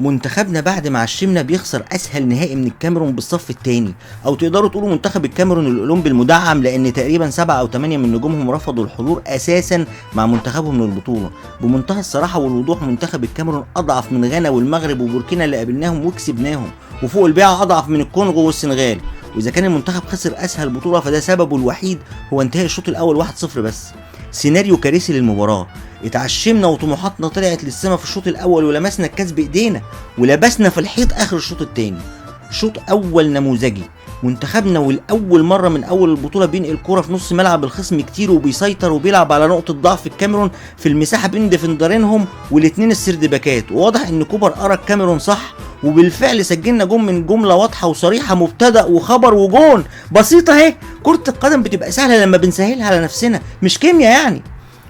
منتخبنا بعد ما عشمنا بيخسر اسهل نهائي من الكاميرون بالصف الثاني، او تقدروا تقولوا منتخب الكاميرون الاولمبي المدعم، لان تقريبا 7 أو 8 من نجومهم رفضوا الحضور اساسا مع منتخبهم للبطوله. بمنتهى الصراحه والوضوح منتخب الكاميرون اضعف من غانا والمغرب وبوركينا اللي قابلناهم وكسبناهم، وفوق البيعه اضعف من الكونغو والسنغال. واذا كان المنتخب خسر اسهل بطوله فده سببه الوحيد هو انتهاء الشوط الاول 1-0 بس. سيناريو كارثي للمباراه، اتعشمنا وطموحاتنا طلعت للسما في الشوط الاول ولمسنا الكاس بايدينا ولبسنا في الحيط اخر الشوط الثاني. شوط اول نموذجي، منتخبنا والاول مره من اول البطوله بينقل الكره في نص ملعب الخصم كتير وبيسيطر وبيلعب على نقطه ضعف الكاميرون في المساحه بين ديفندرينهم والاثنين السرد باكات، وواضح ان كوبر قرا الكاميرون صح، وبالفعل سجلنا جون من جمله واضحه وصريحه، مبتدا وخبر وجون. بسيطه اهي، كره القدم بتبقى سهله لما بنسهلها على نفسنا، مش كيمياء يعني.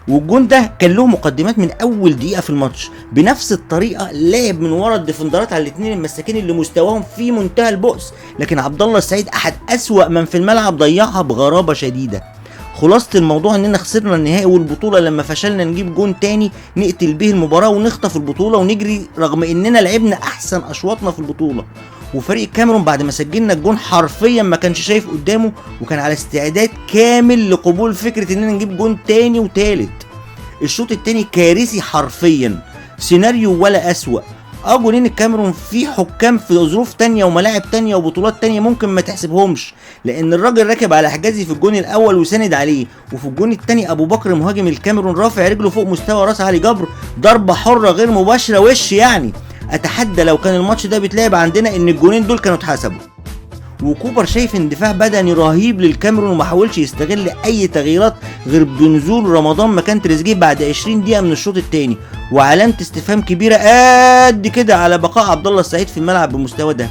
والجون ده كان له مقدمات من اول دقيقه في الماتش، بنفس الطريقه لعب من ورا الديفندرات على الاثنين المساكين اللي مستواهم في منتهى البؤس، لكن عبد الله السعيد احد اسوأ من في الملعب ضيعها بغرابه شديده. خلاصه الموضوع اننا خسرنا النهائي والبطوله لما فشلنا نجيب جون تاني نقتل به المباراه ونخطف البطوله ونجري، رغم اننا لعبنا احسن اشواطنا في البطوله. وفريق الكاميرون بعد ما سجلنا الجون حرفيا ما كانش شايف قدامه، وكان على استعداد كامل لقبول فكره اننا نجيب جون تاني وتالت. الشوط التاني كارثي حرفيا، سيناريو ولا اسوأ. جولين الكاميرون في حكام في ظروف تانية وملاعب تانية وبطولات تانية ممكن ما تحسبهمش، لان الراجل راكب على حجازي في الجون الاول وساند عليه، وفي الجون التاني ابو بكر مهاجم الكاميرون رافع رجله فوق مستوى راس علي جبر، ضربه حره غير مباشره وش يعني. اتحدى لو كان الماتش ده بيتلعب عندنا ان الجونين دول كانوا اتحسبوا. وكوبر شايف اندفاع بدني رهيب للكاميرون وما حاولش يستغل اي تغييرات غير بنزول رمضان مكان تريزيجيه بعد 20 دقيقه من الشوط الثاني، وعلامه استفهام كبيره قد كده على بقاء عبد الله السعيد في الملعب بالمستوى ده.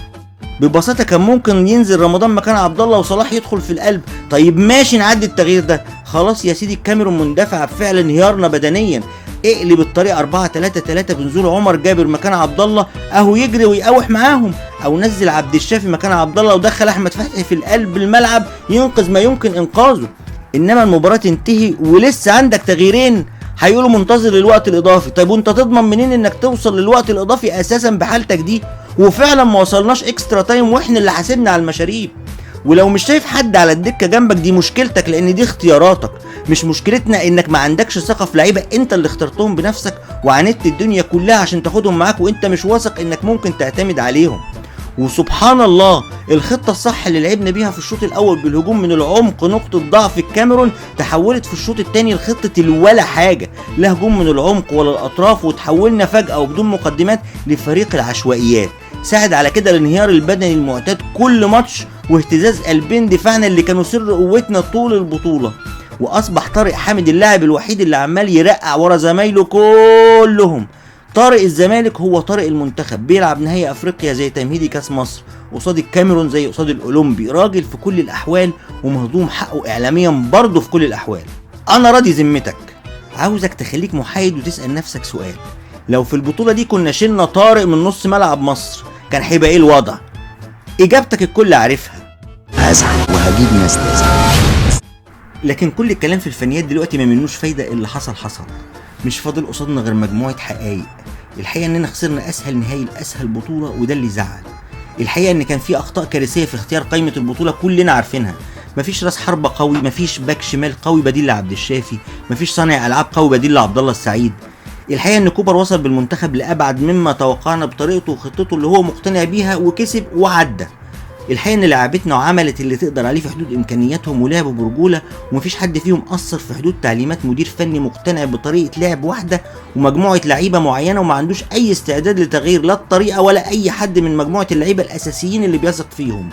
ببساطه كان ممكن ينزل رمضان مكان عبد الله وصلاح يدخل في القلب، طيب ماشي نعدي التغيير ده. خلاص يا سيدي الكاميرون مندفعه بفعل انهيارنا بدنيا، اقلب الطريقه 4-3-3 بنزول عمر جابر مكان عبد الله اهو يجري ويقاوح معاهم، او نزل عبد الشافي مكان عبد الله ودخل احمد فتحي في القلب الملعب ينقذ ما يمكن انقاذه. انما المباراه تنتهي ولسه عندك تغييرين، هيقولوا منتظر للوقت الاضافي. طيب وانت تضمن منين انك توصل للوقت الاضافي اساسا بحالتك دي؟ وفعلا ما وصلناش اكسترا تايم واحنا اللي حاسبنا على المشاريب. ولو مش شايف حد على الدكه جنبك دي مشكلتك، لان دي اختياراتك، مش مشكلتنا انك ما عندكش ثقه في لعيبه انت اللي اخترتهم بنفسك وعاندت الدنيا كلها عشان تاخدهم معاك وانت مش واثق انك ممكن تعتمد عليهم. وسبحان الله الخطه الصح اللي لعبنا بيها في الشوط الاول بالهجوم من العمق نقطه ضعف الكاميرون تحولت في الشوط الثاني لخطه الولا حاجه، لا هجوم من العمق ولا الاطراف، وتحولنا فجاه وبدون مقدمات لفريق العشوائيات. ساعد على كده الانهيار البدني المعتاد كل ماتش واهتزاز قلبين دفاعنا اللي كانوا سر قوتنا طول البطوله. واصبح طارق حامد اللاعب الوحيد اللي عمال يرقع ورا زمايله كلهم. طارق الزمالك هو طارق المنتخب، بيلعب نهائي افريقيا زي تمهيدي كاس مصر، قصاد الكاميرون زي قصاد الاولمبي، راجل في كل الاحوال ومهضوم حقه اعلاميا برضه في كل الاحوال. انا راضي ذمتك. عاوزك تخليك محايد وتسال نفسك سؤال، لو في البطوله دي كنا شلنا طارق من نص ملعب مصر كان هيبقى ايه الوضع؟ اجابتك الكل عارفها، هزعل وهجيب ناس تزعل. لكن كل الكلام في الفنيات دلوقتي ما منوش فايده، اللي حصل حصل، مش فاضل قصادنا غير مجموعه حقائق. الحقيقه اننا خسرنا اسهل نهائي لاسهل بطوله وده اللي زعل. الحقيقه ان كان في اخطاء كارثيه في اختيار قائمه البطوله كلنا عارفينها، مفيش راس حربه قوي، مفيش باك شمال قوي بديل لعبد الشافي، مفيش صانع العاب قوي بديل لعبد الله السعيد. الحقيقه ان كوبر وصل بالمنتخب لابعد مما توقعنا بطريقته وخطته اللي هو مقتنع بيها وكسب وعدى. الحقيقه ان لعبتنا وعملت اللي تقدر عليه في حدود امكانياتهم ولعبوا برجوله، ومفيش حد فيهم اثر في حدود تعليمات مدير فني مقتنع بطريقه لعب واحده ومجموعه لعيبه معينه، وما عندوش اي استعداد لتغيير لا الطريقه ولا اي حد من مجموعه اللعيبه الاساسيين اللي بيثق فيهم.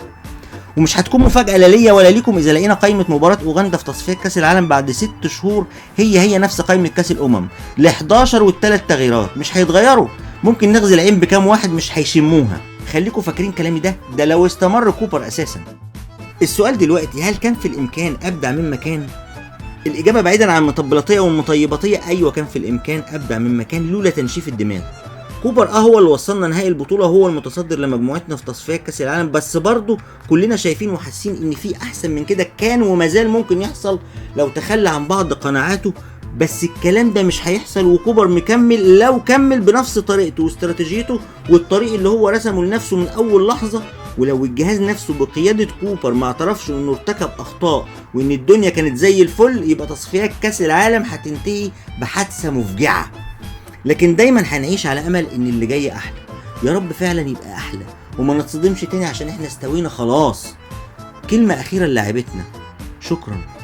ومش هتكون مفاجاه لا ليا ولا ليكم اذا لقينا قائمه مباراه اوغندا في تصفيات كاس العالم بعد 6 شهور هي نفس قائمه كاس الامم، ال11 والثلاث تغييرات مش هيتغيروا. ممكن نغزي العين بكام واحد مش هيشموها. خليكم فاكرين كلامي ده لو استمر كوبر اساسا. السؤال دلوقتي، هل كان في الامكان ابدع مما كان؟ الاجابه بعيدا عن المطبلاتيه والمطيباتيه، ايوه كان في الامكان ابدع مما كان لولا تنشيف الدماغ. كوبر هو اللي وصلنا نهائي البطوله، هو المتصدر لمجموعتنا في تصفيات كاس العالم، بس برضه كلنا شايفين وحاسين ان في احسن من كده كان وما زال ممكن يحصل لو تخلى عن بعض قناعاته بس الكلام ده مش هيحصل وكوبر مكمل لو كمل بنفس طريقته واستراتيجيته والطريق اللي هو رسمه لنفسه من اول لحظة. ولو الجهاز نفسه بقيادة كوبر ما اعترفش انه ارتكب اخطاء وان الدنيا كانت زي الفل، يبقى تصفيات كاس العالم هتنتهي بحادثة مفجعة. لكن دايما هنعيش على امل ان اللي جاي احلى، يا رب فعلا يبقى احلى وما نتصدمش تاني عشان احنا استوينا خلاص. كلمة اخيرة للاعبتنا، شكرا.